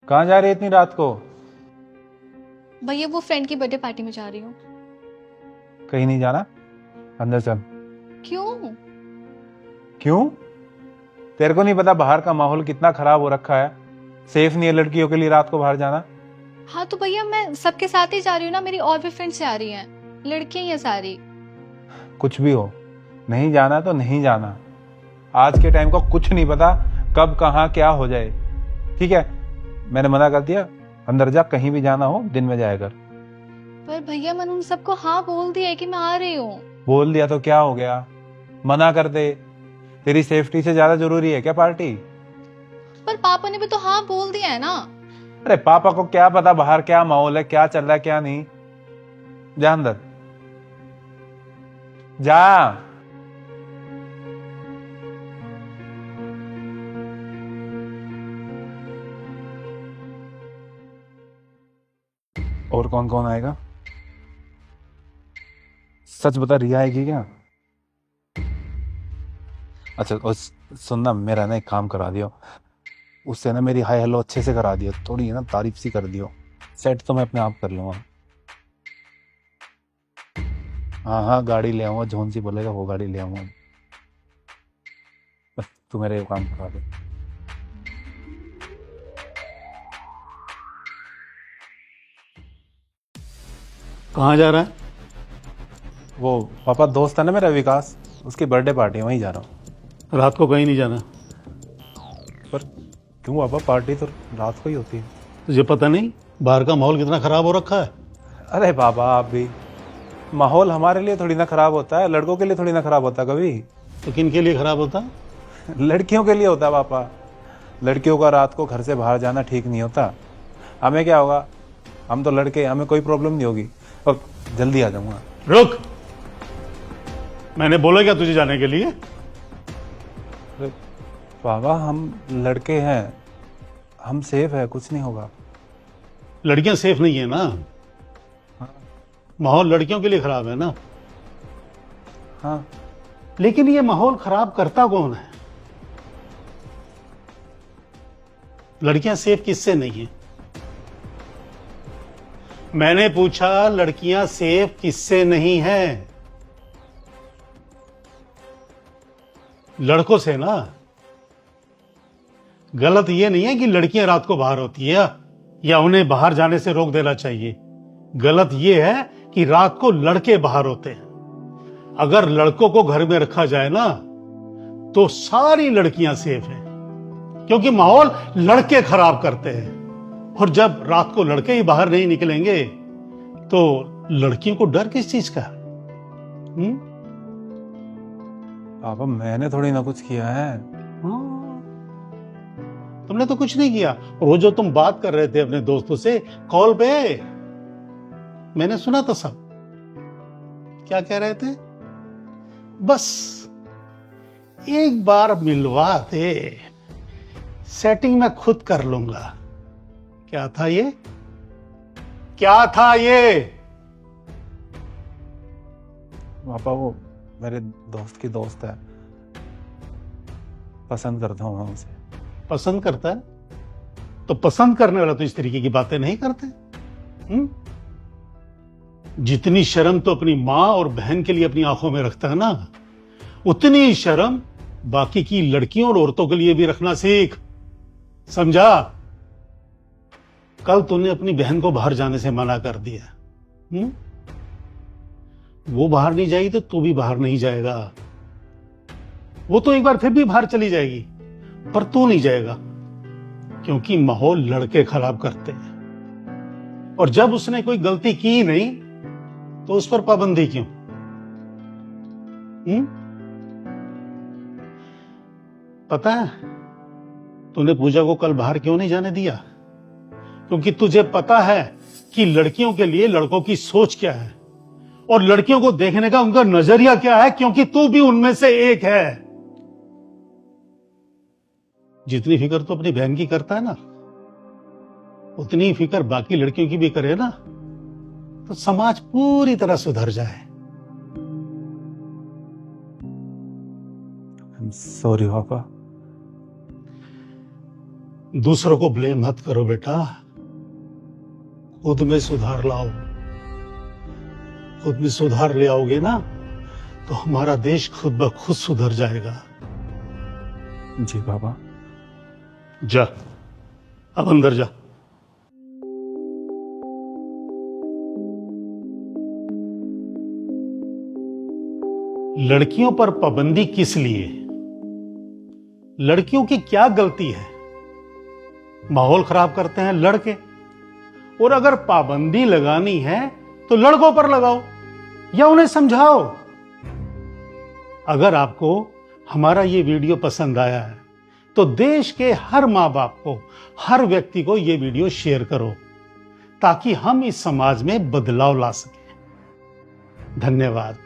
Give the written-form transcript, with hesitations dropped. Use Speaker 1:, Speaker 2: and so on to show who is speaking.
Speaker 1: कहाँ जा रही है इतनी रात को?
Speaker 2: भैया वो फ्रेंड की बर्थडे पार्टी में जा रही हूँ।
Speaker 1: कहीं नहीं जाना, अंदर चल।
Speaker 2: क्यों?
Speaker 1: क्यों? तेरे को नहीं पता बाहर का माहौल कितना खराब हो रखा है? सेफ नहीं है लड़कियों के लिए रात को बाहर जाना।
Speaker 2: हाँ तो भैया मैं सबके साथ ही जा रही हूँ ना, मेरी और भी फ्रेंड्स आ रही हैं, लड़कियां ही हैं सारी।
Speaker 1: कुछ भी हो, नहीं जाना तो नहीं जाना। आज के टाइम को कुछ नहीं पता कब कहाँ क्या हो जाए। ठीक है, मैंने मना कर दिया, अंदर जा, कहीं भी जाना हो दिन में जाया कर।
Speaker 2: पर भैया मैंने उन सबको हाँ बोल दिया है कि मैं आ रही हूँ।
Speaker 1: बोल दिया तो क्या हो गया? मना कर दे। तेरी सेफ्टी से ज्यादा जरूरी है क्या पार्टी?
Speaker 2: पर पापा ने भी तो हाँ बोल दिया है ना।
Speaker 1: अरे पापा को क्या पता बाहर क्या माहौल है, क्या चल रहा है क्या नहीं। जा अंदर जा। और कौन कौन आएगा? सच बता, रिया आएगी क्या? अच्छा, और सुनना, मेरा ना एक काम करा दियो, उससे ना मेरी हाय हेलो अच्छे से करा दियो, थोड़ी है ना तारीफ सी कर दियो। सेट तो मैं अपने आप कर लूंगा। हाँ हाँ, गाड़ी ले आऊंगा, जोन सी बोलेगा वो गाड़ी ले आऊंगा। बस तू मेरे काम करा दे।
Speaker 3: कहाँ जा रहा है?
Speaker 1: वो पापा दोस्त है ना मेरा विकास, उसकी बर्थडे पार्टी है, वहीं जा रहा हूँ।
Speaker 3: रात को कहीं नहीं जाना।
Speaker 1: पर क्यों पापा, पार्टी तो रात को ही होती है।
Speaker 3: तुझे पता नहीं बाहर का माहौल कितना खराब हो रखा है?
Speaker 1: अरे बाबा आप भी, माहौल हमारे लिए थोड़ी ना खराब होता है, लड़कों के लिए थोड़ी ना खराब होता कभी।
Speaker 3: तो किन के लिए खराब होता?
Speaker 1: लड़कियों के लिए होता है पापा। लड़कियों का रात को घर से बाहर जाना ठीक नहीं होता। हमें क्या होगा, हम तो लड़के, हमें कोई प्रॉब्लम नहीं होगी, और जल्दी आ जाऊंगा।
Speaker 3: रुक, मैंने बोला क्या तुझे जाने के लिए?
Speaker 1: अरे बाबा हम लड़के हैं, हम सेफ है, कुछ नहीं होगा।
Speaker 3: लड़कियां सेफ नहीं है ना? माहौल लड़कियों के लिए खराब है ना?
Speaker 1: हाँ,
Speaker 3: लेकिन ये माहौल खराब करता कौन है? लड़कियां सेफ किससे नहीं है? मैंने पूछा लड़कियां सेफ किससे नहीं है? लड़कों से ना। गलत ये नहीं है कि लड़कियां रात को बाहर होती है या उन्हें बाहर जाने से रोक देना चाहिए। गलत ये है कि रात को लड़के बाहर होते हैं। अगर लड़कों को घर में रखा जाए ना तो सारी लड़कियां सेफ हैं, क्योंकि माहौल लड़के खराब करते हैं। और जब रात को लड़के ही बाहर नहीं निकलेंगे तो लड़कियों को डर किस चीज का?
Speaker 1: पापा मैंने थोड़ी ना कुछ किया है।
Speaker 3: तुमने तो कुछ नहीं किया। वो जो तुम बात कर रहे थे अपने दोस्तों से कॉल पे, मैंने सुना था सब। क्या कह रहे थे? बस एक बार मिलवा दे, सेटिंग मैं खुद कर लूंगा। क्या था ये? क्या था ये?
Speaker 1: पापा वो मेरे दोस्त की दोस्त है, पसंद करता हूँ मैं उसे।
Speaker 3: पसंद करता है? तो पसंद करने वाला तो इस तरीके की बातें नहीं करते। जितनी शर्म तो अपनी मां और बहन के लिए अपनी आंखों में रखता है ना, उतनी शर्म बाकी की लड़कियों और औरतों के लिए भी रखना सीख। समझा? कल तूने अपनी बहन को बाहर जाने से मना कर दिया। वो बाहर नहीं जाएगी तो तू भी बाहर नहीं जाएगा। वो तो एक बार फिर भी बाहर चली जाएगी, पर तू नहीं जाएगा, क्योंकि माहौल लड़के खराब करते हैं। और जब उसने कोई गलती की नहीं तो उस पर पाबंदी क्यों? पता है तूने पूजा को कल बाहर क्यों नहीं जाने दिया? क्योंकि तुझे पता है कि लड़कियों के लिए लड़कों की सोच क्या है और लड़कियों को देखने का उनका नजरिया क्या है, क्योंकि तू भी उनमें से एक है। जितनी फिक्र तो अपनी बहन की करता है ना, उतनी ही फिक्र बाकी लड़कियों की भी करे ना, तो समाज पूरी तरह सुधर जाए।
Speaker 1: सॉरी पापा।
Speaker 3: दूसरों को ब्लेम मत करो बेटा, खुद में सुधार लाओ। खुद में सुधार ले आओगे ना तो हमारा देश खुद ब खुद सुधर जाएगा।
Speaker 1: जी बाबा।
Speaker 3: जा, अब अंदर जा। लड़कियों पर पाबंदी किस लिए? लड़कियों की क्या गलती है? माहौल खराब करते हैं लड़के, और अगर पाबंदी लगानी है तो लड़कों पर लगाओ या उन्हें समझाओ। अगर आपको हमारा ये वीडियो पसंद आया है तो देश के हर मां बाप को, हर व्यक्ति को ये वीडियो शेयर करो ताकि हम इस समाज में बदलाव ला सकें। धन्यवाद।